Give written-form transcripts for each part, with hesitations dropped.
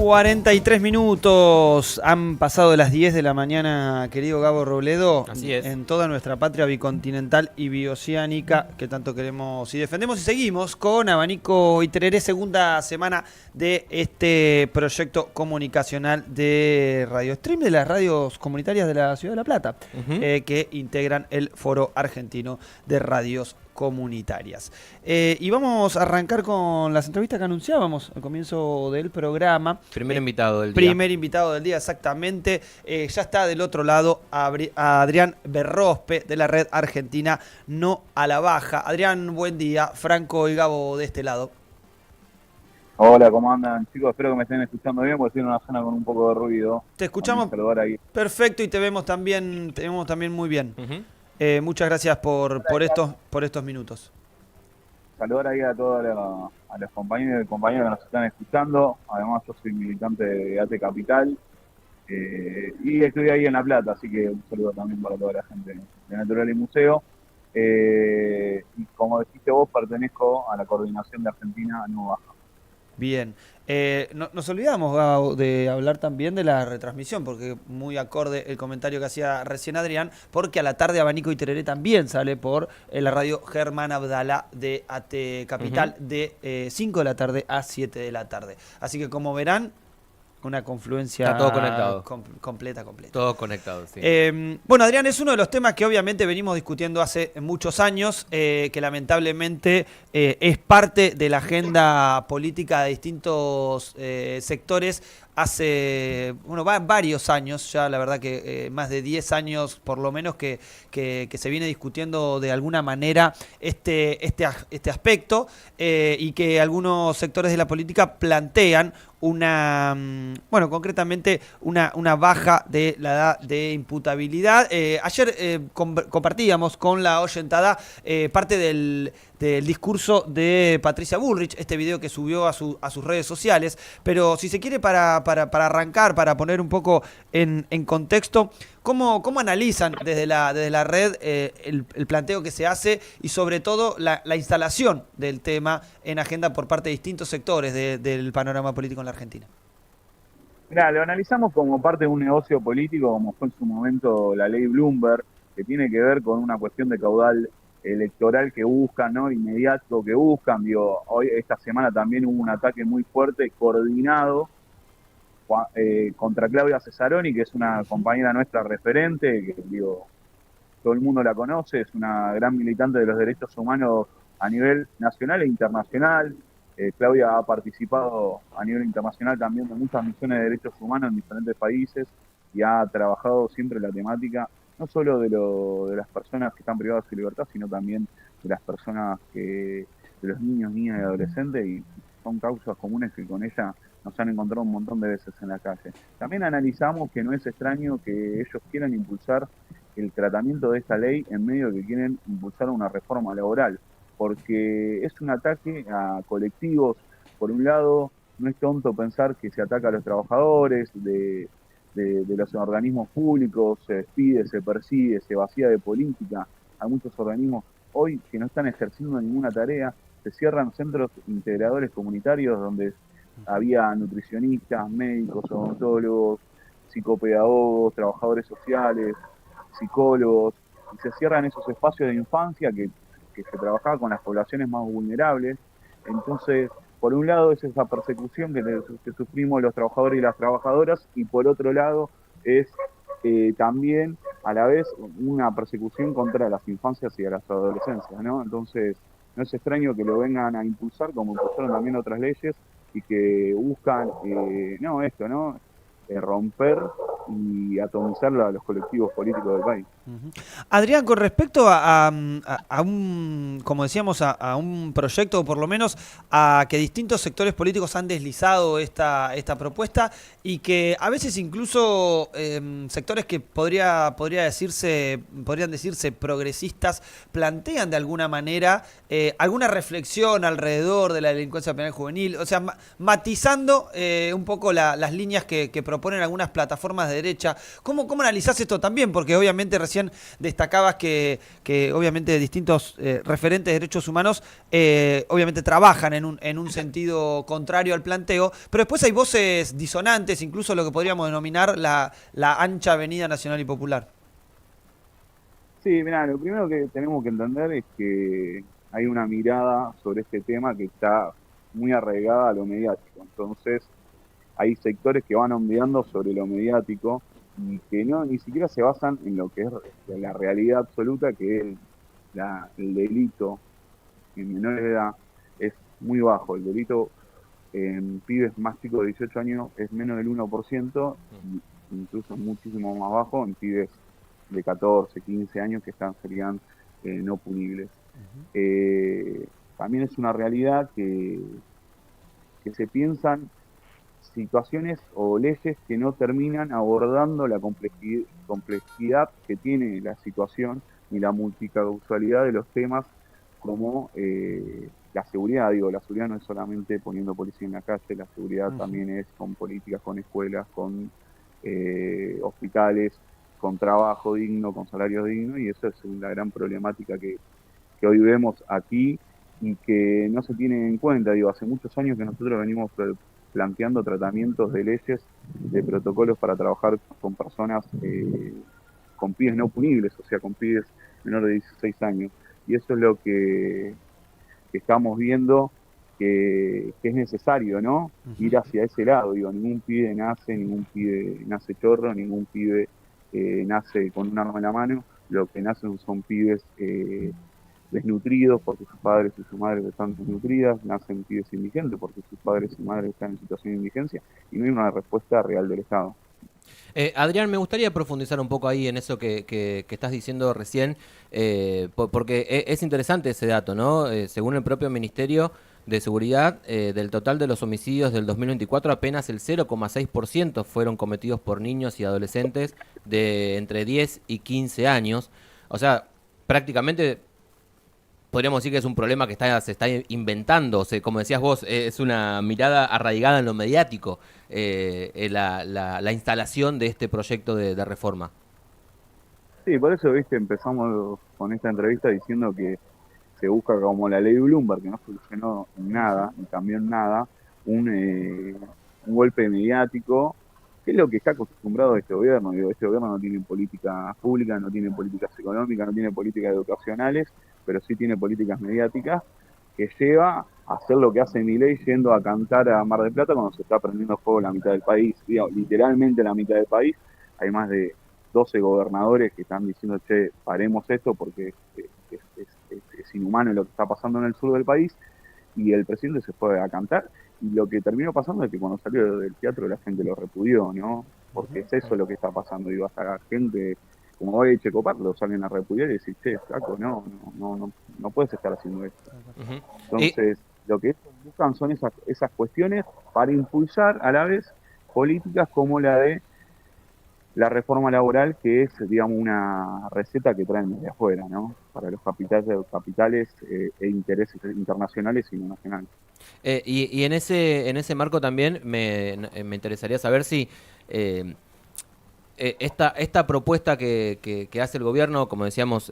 43 minutos han pasado de las 10 de la mañana, querido Gabo Robledo. Así es. En toda nuestra patria bicontinental y bioceánica que tanto queremos y defendemos, y seguimos con Abanico y Tereré, segunda semana de este proyecto comunicacional de Radio Stream, de las radios comunitarias de la Ciudad de La Plata, que integran el Foro Argentino de Radios Comunitarias. Y vamos a arrancar con las entrevistas que anunciábamos al comienzo del programa. Primer invitado del día. Primer invitado del día, exactamente. Ya está del otro lado a Adrián Berrospe, de la Red Argentina No a la Baja. Adrián, buen día. Franco y Gabo de este lado. Hola, ¿cómo andan, chicos? Espero que me estén escuchando bien, porque estoy en una zona con un poco de ruido. Te escuchamos ahí. Perfecto, y te vemos también muy bien. Muchas gracias por estos minutos. Saludar ahí a todos los compañeros y compañeras que nos están escuchando. Además, yo soy militante de ATE Capital y estoy ahí en La Plata, así que un saludo también para toda la gente de Natural y Museo. Y como dijiste vos, pertenezco a la coordinación de Argentina No Baja. Bien. Nos olvidamos, Gabo, de hablar también de la retransmisión, porque muy acorde el comentario que hacía recién Adrián, porque a la tarde Abanico y Tereré también sale por la radio Germán Abdala de AT Capital de 5 de la tarde a 7 de la tarde. Así que, como verán, una confluencia. Está todo conectado. Completa. Todo conectado, sí. Bueno, Adrián, es uno de los temas que obviamente venimos discutiendo hace muchos años, que lamentablemente es parte de la agenda política de distintos sectores. Hace, varios años ya, la verdad que más de 10 años por lo menos que se viene discutiendo de alguna manera este aspecto, y que algunos sectores de la política plantean concretamente una baja de la edad de imputabilidad. Ayer compartíamos con la oyentada parte del discurso de Patricia Bullrich, este video que subió a sus redes sociales, pero si se quiere para arrancar, para poner un poco en contexto, ¿cómo analizan desde la red el planteo que se hace y sobre todo la instalación del tema en agenda por parte de distintos sectores del panorama político en la Argentina? Mirá, lo analizamos como parte de un negocio político, como fue en su momento la ley Bloomberg, que tiene que ver con una cuestión de caudal electoral que buscan, ¿no? Inmediato que buscan. Hoy, esta semana también hubo un ataque muy fuerte, coordinado, contra Claudia Cesaroni, que es una compañera nuestra referente, que todo el mundo la conoce, es una gran militante de los derechos humanos a nivel nacional e internacional. Claudia ha participado a nivel internacional también de muchas misiones de derechos humanos en diferentes países y ha trabajado siempre la temática, no solo de las personas que están privadas de su libertad, sino también de las personas de los niños, niñas y adolescentes, y son causas comunes que con ella nos han encontrado un montón de veces en la calle. También analizamos que no es extraño que ellos quieran impulsar el tratamiento de esta ley en medio de que quieren impulsar una reforma laboral, porque es un ataque a colectivos. Por un lado, no es tonto pensar que se ataca a los trabajadores de los organismos públicos, se despide, se persigue, se vacía de política. Hay muchos organismos hoy que no están ejerciendo ninguna tarea, se cierran centros integradores comunitarios donde había nutricionistas, médicos, odontólogos, psicopedagogos, trabajadores sociales, psicólogos, y se cierran esos espacios de infancia que se trabajaba con las poblaciones más vulnerables. Entonces, por un lado es esa persecución que sufrimos los trabajadores y las trabajadoras, y por otro lado es también a la vez una persecución contra las infancias y a las adolescencias, ¿no? Entonces, no es extraño que lo vengan a impulsar, como impulsaron también otras leyes, y que buscan, romper y atomizar a los colectivos políticos del país. Adrián, con respecto a un, como decíamos, a un proyecto, o por lo menos a que distintos sectores políticos han deslizado esta propuesta, y que a veces incluso sectores que podrían decirse progresistas plantean de alguna manera alguna reflexión alrededor de la delincuencia penal juvenil, o sea, matizando un poco las líneas que proponen algunas plataformas de derecha. ¿Cómo analizás esto también? Porque obviamente recién recién destacabas que obviamente distintos referentes de derechos humanos obviamente trabajan en un sentido contrario al planteo, pero después hay voces disonantes, incluso lo que podríamos denominar la ancha avenida nacional y popular. Sí, mira, lo primero que tenemos que entender es que hay una mirada sobre este tema que está muy arraigada a lo mediático. Entonces, hay sectores que van ondeando sobre lo mediático y que no ni siquiera se basan en lo que es la realidad absoluta, que es el delito en menores de edad es muy bajo. El delito en pibes más chicos de 18 años es menos del 1%, y incluso muchísimo más bajo en pibes de 14, 15 años que serían no punibles. También es una realidad que se piensan situaciones o leyes que no terminan abordando la complejidad que tiene la situación y la multicausalidad de los temas, como la seguridad. Digo, la seguridad no es solamente poniendo policía en la calle, la seguridad también es con políticas, con escuelas, con hospitales, con trabajo digno, con salarios dignos, y eso es la gran problemática que hoy vemos aquí y que no se tiene en cuenta. Digo, hace muchos años que nosotros venimos planteando tratamientos de leyes, de protocolos para trabajar con personas, con pibes no punibles, o sea, con pibes menores de 16 años. Y eso es lo que estamos viendo que es necesario, ¿no? Ir hacia ese lado. Digo, ningún pibe nace chorro, ningún pibe nace con un arma en la mano. Lo que nacen son pibes desnutridos porque sus padres y sus madres están desnutridas, nacen pibes indigentes porque sus padres y madres están en situación de indigencia, y no hay una respuesta real del Estado. Adrián, me gustaría profundizar un poco ahí en eso que estás diciendo recién, porque es interesante ese dato, ¿no? Según el propio Ministerio de Seguridad, del total de los homicidios del 2024, apenas el 0,6% fueron cometidos por niños y adolescentes de entre 10 y 15 años. O sea, prácticamente podríamos decir que es un problema que se está inventando. O sea, como decías vos, es una mirada arraigada en lo mediático, la instalación de este proyecto de reforma. Sí, por eso, viste, empezamos con esta entrevista diciendo que se busca, como la ley Bloomberg, que no solucionó nada, ni cambió en nada, un golpe mediático, que es lo que está acostumbrado este gobierno. Digo, este gobierno no tiene políticas públicas, no tiene políticas económicas, no tiene políticas educacionales, pero sí tiene políticas mediáticas, que lleva a hacer lo que hace Milei yendo a cantar a Mar del Plata cuando se está prendiendo fuego la mitad del país. Digo, literalmente la mitad del país. Hay más de 12 gobernadores que están diciendo, che, paremos esto porque es inhumano lo que está pasando en el sur del país, y el presidente se fue a cantar, y lo que terminó pasando es que cuando salió del teatro la gente lo repudió, ¿no? Porque es eso lo que está pasando. Digo, hasta la gente como hoy Checopar lo salen a repudiar y decir, che, flaco, no puedes estar haciendo esto. Entonces, lo que buscan son esas cuestiones para impulsar a la vez políticas como la de la reforma laboral, que es, digamos, una receta que traen desde afuera, ¿no? Para los capitales e intereses internacionales y no nacionales. Y en ese marco también me interesaría saber si esta propuesta que hace el gobierno, como decíamos,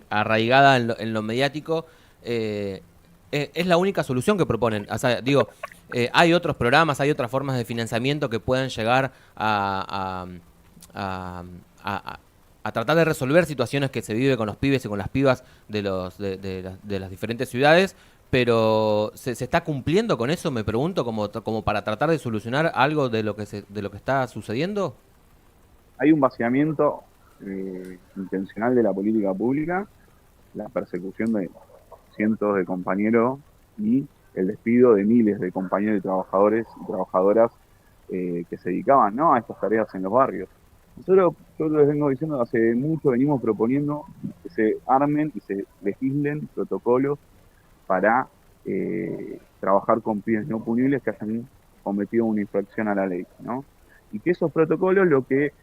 arraigada en lo mediático, es la única solución que proponen. O sea, digo, hay otros programas, hay otras formas de financiamiento que puedan llegar a tratar de resolver situaciones que se vive con los pibes y con las pibas de las diferentes ciudades, pero ¿se está cumpliendo con eso? Me pregunto, como para tratar de solucionar algo de lo que está sucediendo. Hay un vaciamiento intencional de la política pública, la persecución de cientos de compañeros y el despido de miles de compañeros y trabajadores y trabajadoras que se dedicaban, ¿no?, a estas tareas en los barrios. Nosotros, yo les vengo diciendo, hace mucho venimos proponiendo que se armen y se legislen protocolos para trabajar con pibes no punibles que hayan cometido una infracción a la ley, ¿no? Y que esos protocolos lo que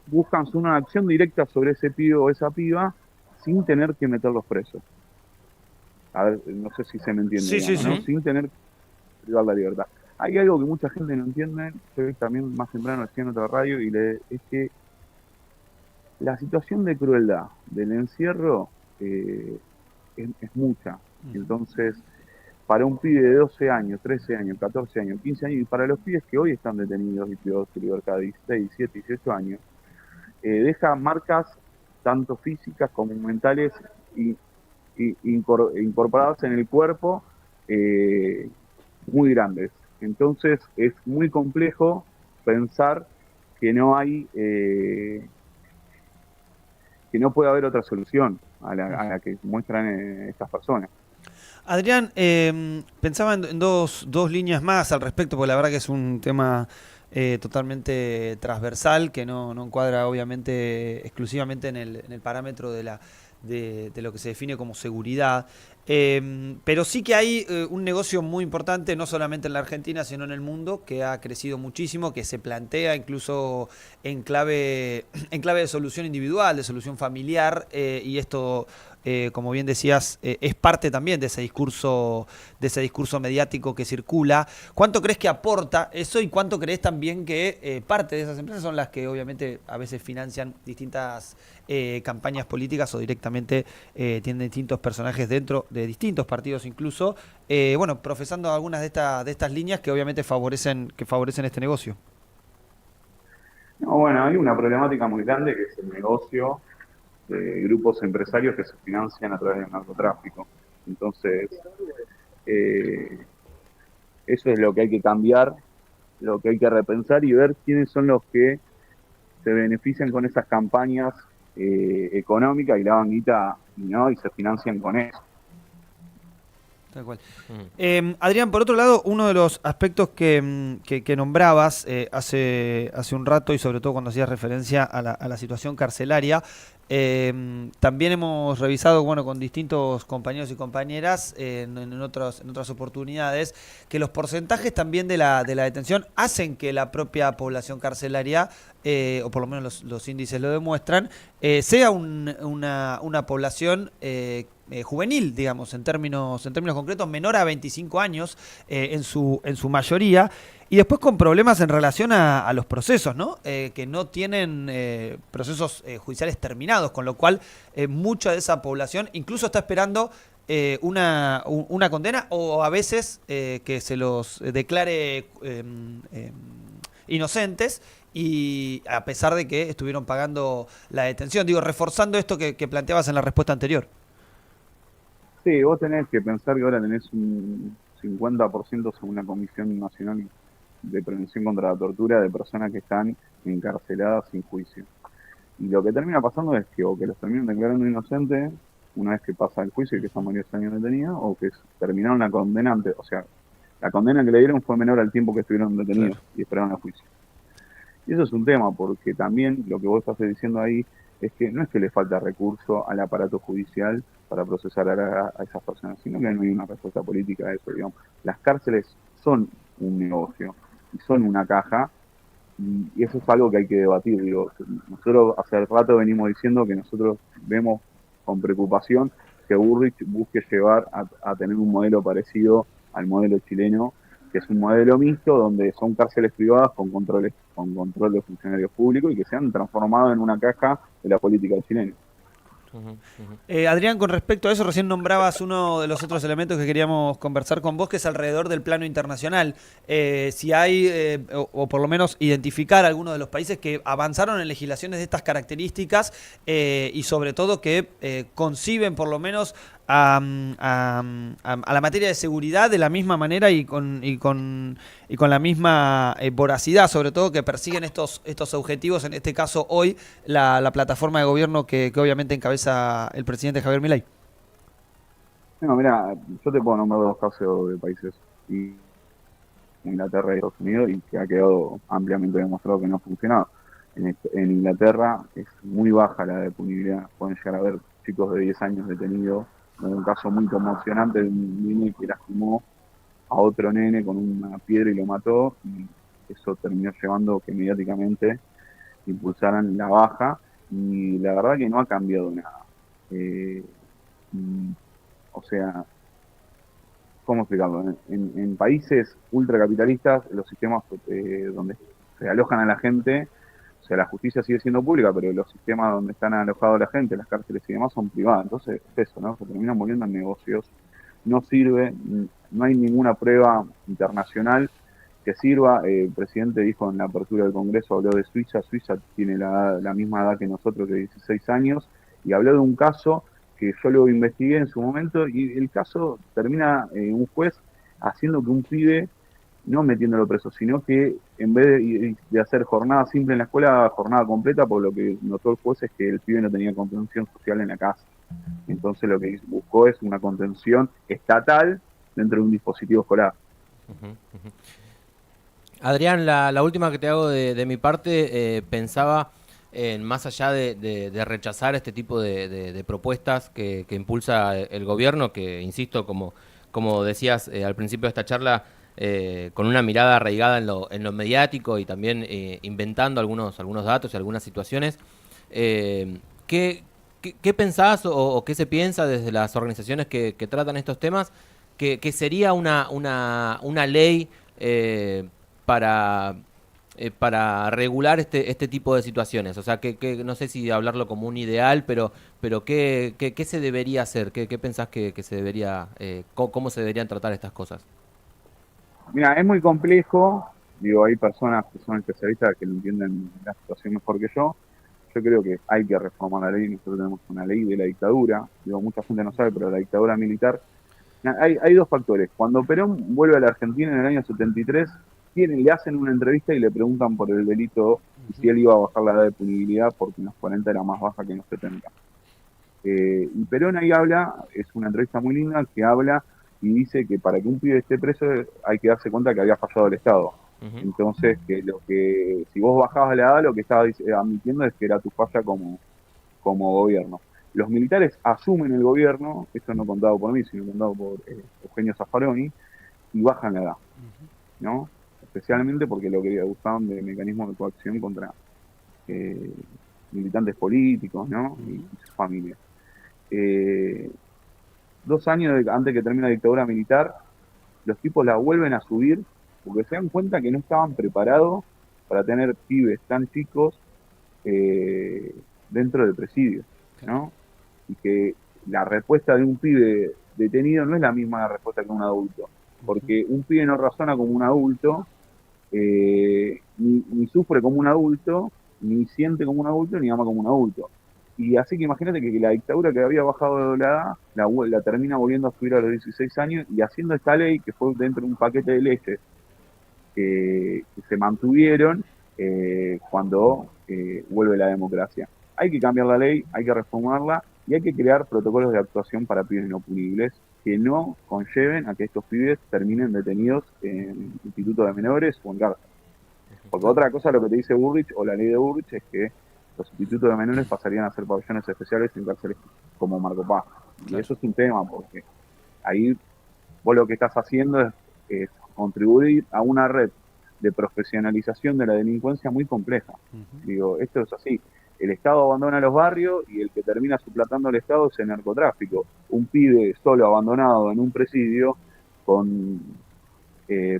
buscan son una acción directa sobre ese pibe o esa piba sin tener que meterlos presos. A ver, no sé si se me entiende, sí, digamos, ¿no? Sin tener que privar la libertad. Hay algo que mucha gente no entiende, yo también más temprano decía en otra radio, y es que la situación de crueldad del encierro es mucha. Entonces, para un pibe de 12 años, 13 años, 14 años, 15 años, y para los pibes que hoy están detenidos y privados de libertad de 16, 17, 18 años, deja marcas tanto físicas como mentales incorporadas en el cuerpo muy grandes. Entonces es muy complejo pensar que no hay, que no puede haber otra solución a la que muestran estas personas. Adrián, pensaba en dos líneas más al respecto, porque la verdad que es un tema totalmente transversal, que no encuadra obviamente exclusivamente en el parámetro de lo que se define como seguridad. Pero sí que hay un negocio muy importante, no solamente en la Argentina, sino en el mundo, que ha crecido muchísimo, que se plantea incluso en clave de solución individual, de solución familiar, y esto como bien decías, es parte también de ese discurso mediático que circula. ¿Cuánto crees que aporta eso y cuánto crees también que parte de esas empresas son las que obviamente a veces financian distintas campañas políticas o directamente tienen distintos personajes dentro de distintos partidos incluso, bueno, profesando algunas de estas líneas que obviamente favorecen este negocio? No, bueno, hay una problemática muy grande que es el negocio de grupos empresarios que se financian a través del narcotráfico. Entonces, eh, eso es lo que hay que cambiar, lo que hay que repensar y ver quiénes son los que se benefician con esas campañas económicas y lavan guita y se financian con eso. Tal cual. Adrián, por otro lado, uno de los aspectos que nombrabas hace un rato y sobre todo cuando hacías referencia a la situación carcelaria, también hemos revisado, bueno, con distintos compañeros y compañeras en otras oportunidades, que los porcentajes también de la detención hacen que la propia población carcelaria, o por lo menos los índices lo demuestran, sea una población juvenil, digamos, en términos concretos, menor a 25 años en su mayoría, y después con problemas en relación a los procesos, ¿no? Que no tienen procesos judiciales terminados, con lo cual mucha de esa población incluso está esperando una condena o a veces que se los declare inocentes y a pesar de que estuvieron pagando la detención. Digo, reforzando esto que planteabas en la respuesta anterior. Sí, vos tenés que pensar que ahora tenés un 50% según la Comisión Nacional de Prevención contra la Tortura de personas que están encarceladas sin juicio. Y lo que termina pasando es que o que los terminan declarando inocentes una vez que pasa el juicio y que están varios años detenidos, o que terminaron la condena antes, o sea, la condena que le dieron fue menor al tiempo que estuvieron detenidos y esperaron el juicio. Y eso es un tema, porque también lo que vos estás diciendo ahí es que no es que le falta recurso al aparato judicial para procesar a esas personas, sino que no hay una respuesta política a eso, digamos. Las cárceles son un negocio y son una caja, y eso es algo que hay que debatir. Digo, nosotros hace rato venimos diciendo que nosotros vemos con preocupación que Bullrich busque llevar a tener un modelo parecido al modelo chileno, que es un modelo mixto donde son cárceles privadas con control de funcionarios públicos y que se han transformado en una caja de la política chilena. Adrián, con respecto a eso, recién nombrabas uno de los otros elementos que queríamos conversar con vos, que es alrededor del plano internacional. Si hay, o por lo menos identificar algunos de los países que avanzaron en legislaciones de estas características y sobre todo que conciben por lo menos a la materia de seguridad de la misma manera y con la misma voracidad, sobre todo que persiguen estos objetivos, en este caso hoy la plataforma de gobierno que obviamente encabeza el presidente Javier Milei. No, mira, yo te puedo nombrar dos casos de países, y Inglaterra y Estados Unidos, y que ha quedado ampliamente demostrado que no ha funcionado. En Inglaterra es muy baja la de punibilidad, pueden llegar a haber chicos de 10 años detenidos. Un caso muy conmocionante de un nene que lastimó a otro nene con una piedra y lo mató, y eso terminó llevando que mediáticamente impulsaran la baja, y la verdad que no ha cambiado nada. O sea, ¿cómo explicarlo? En países ultracapitalistas, los sistemas donde se alojan a la gente O sea, la justicia sigue siendo pública, pero los sistemas donde están alojados la gente, las cárceles y demás, son privadas. Entonces, eso, ¿no? Se terminan volviendo en negocios. No sirve, no hay ninguna prueba internacional que sirva. El presidente dijo en la apertura del Congreso, habló de Suiza. Suiza tiene la misma edad que nosotros, de 16 años, y habló de un caso que yo lo investigué en su momento, y el caso termina un juez haciendo que un pibe, no metiéndolo preso, sino que en vez de hacer jornada simple en la escuela, jornada completa, por lo que notó el juez es que el pibe no tenía contención social en la casa. Entonces lo que buscó es una contención estatal dentro de un dispositivo escolar. Uh-huh, uh-huh. Adrián, la última que te hago de mi parte, pensaba en más allá de rechazar este tipo de propuestas que impulsa el gobierno, que insisto, como decías al principio de esta charla, con una mirada arraigada en lo mediático y también inventando algunos datos y algunas situaciones. ¿Qué pensás o qué se piensa desde las organizaciones que tratan estos temas que sería una ley para regular este tipo de situaciones? O sea, que no sé si hablarlo como un ideal, pero ¿qué se debería hacer? ¿Qué pensás que se debería, cómo se deberían tratar estas cosas? Mira, es muy complejo. Digo, hay personas que son especialistas que lo entienden la situación mejor que yo. Yo creo que hay que reformar la ley. Nosotros tenemos una ley de la dictadura. Digo, mucha gente no sabe, pero la dictadura militar. Hay dos factores. Cuando Perón vuelve a la Argentina en el año 73, le hacen una entrevista y le preguntan por el delito y si él iba a bajar la edad de punibilidad porque en los 40 era más baja que en los 70. Y Perón ahí habla, es una entrevista muy linda, que habla y dice que para que un pibe esté preso hay que darse cuenta que había fallado el Estado. Uh-huh. Entonces, si vos bajabas la edad, lo que estaba admitiendo es que era tu falla como gobierno. Los militares asumen el gobierno, esto no contado por mí, sino contado por Eugenio Zaffaroni, y bajan la edad, ¿no? Especialmente porque lo que usaban de mecanismos de coacción contra militantes políticos, ¿no? Y sus familias. 2 años antes que termine la dictadura militar, los tipos la vuelven a subir porque se dan cuenta que no estaban preparados para tener pibes tan chicos dentro del presidio, ¿no? Y que la respuesta de un pibe detenido no es la misma respuesta que un adulto, porque un pibe no razona como un adulto, ni sufre como un adulto, ni siente como un adulto, ni ama como un adulto. Y así que imagínate que la dictadura que había bajado de la edad, la termina volviendo a subir a los 16 años y haciendo esta ley que fue dentro de un paquete de leyes que se mantuvieron cuando vuelve la democracia. Hay que cambiar la ley, hay que reformarla y hay que crear protocolos de actuación para pibes no punibles que no conlleven a que estos pibes terminen detenidos en institutos de menores o en cárcel. Porque otra cosa, lo que te dice Burrich o la ley de Burrich, es que los institutos de menores pasarían a ser pabellones especiales en cárceles como Marco Paz. Claro. Y eso es un tema, porque ahí vos lo que estás haciendo es contribuir a una red de profesionalización de la delincuencia muy compleja. Uh-huh. Digo, esto es así. El Estado abandona los barrios y el que termina suplantando al Estado es el narcotráfico. Un pibe solo abandonado en un presidio con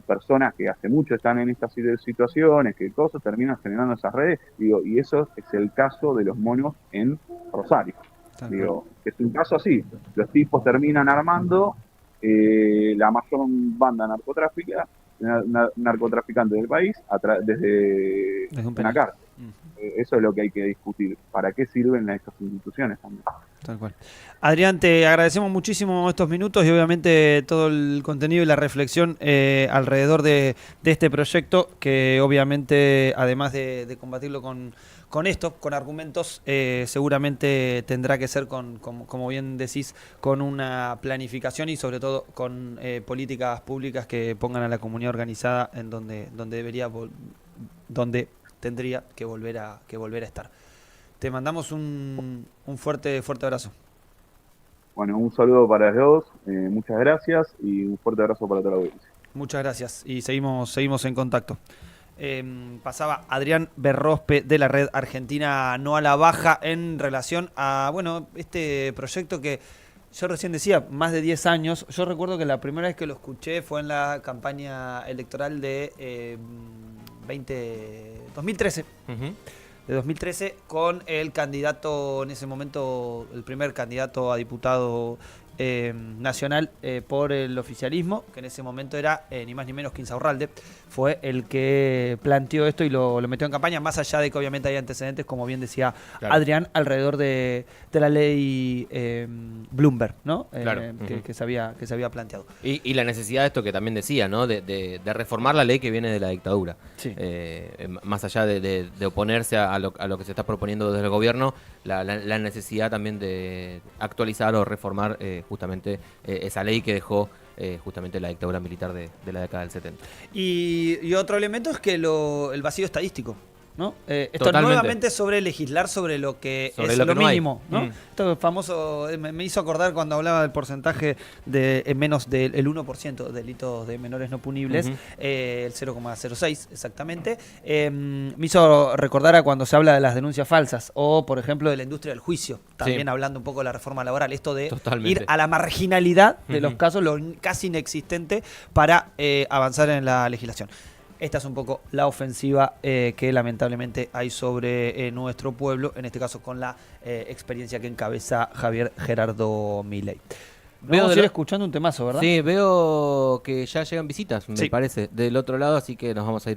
personas que hace mucho están en estas situaciones, que cosas terminan generando esas redes, digo, y eso es el caso de los monos en Rosario. Digo, es un caso así, los tipos terminan armando la mayor banda narcotraficante del país desde una cárcel. Eso es lo que hay que discutir. ¿Para qué sirven estas instituciones también? Tal cual. Adrián, te agradecemos muchísimo estos minutos y obviamente todo el contenido y la reflexión alrededor de este proyecto, que obviamente, además de combatirlo con esto, con argumentos, seguramente tendrá que ser, como bien decís, con una planificación y sobre todo con políticas públicas que pongan a la comunidad organizada en donde tendría que volver a estar. Te mandamos un fuerte abrazo. Bueno, un saludo para los dos, muchas gracias y un fuerte abrazo para toda la audiencia. Muchas gracias y seguimos en contacto. Pasaba Adrián Berrospe de la Red Argentina No a la Baja en relación a este proyecto que yo recién decía, más de 10 años. Yo recuerdo que la primera vez que lo escuché fue en la campaña electoral de 2013. Uh-huh. de 2013 con el candidato, en ese momento, el primer candidato a diputado nacional por el oficialismo, que en ese momento era ni más ni menos que Insaurralde, fue el que planteó esto y lo metió en campaña, más allá de que obviamente hay antecedentes, como bien decía Adrián, alrededor de la ley Bloomberg, ¿no? Que se había planteado. Y la necesidad de esto que también decía, ¿no? De reformar la ley que viene de la dictadura. Sí. Más allá de oponerse a lo que se está proponiendo desde el gobierno, la necesidad también de actualizar o reformar justamente esa ley que dejó justamente la dictadura militar de la década del 70. Y otro elemento es que el vacío estadístico, ¿no? Esto Totalmente. Nuevamente sobre legislar sobre lo que Sobre es lo que lo no mínimo, hay. ¿no? Esto es famoso, me hizo acordar cuando hablaba del porcentaje de menos del 1% de delitos de menores no punibles, el 0,06 exactamente. Me hizo recordar a cuando se habla de las denuncias falsas o, por ejemplo, de la industria del juicio, también hablando un poco de la reforma laboral, esto de ir a la marginalidad de los casos, lo casi inexistente, para avanzar en la legislación. Esta es un poco la ofensiva que lamentablemente hay sobre nuestro pueblo, en este caso con la experiencia que encabeza Javier Gerardo Milei. Vamos a ir escuchando un temazo, ¿verdad? Sí, veo que ya llegan visitas, me Sí. parece, del otro lado, así que nos vamos a ir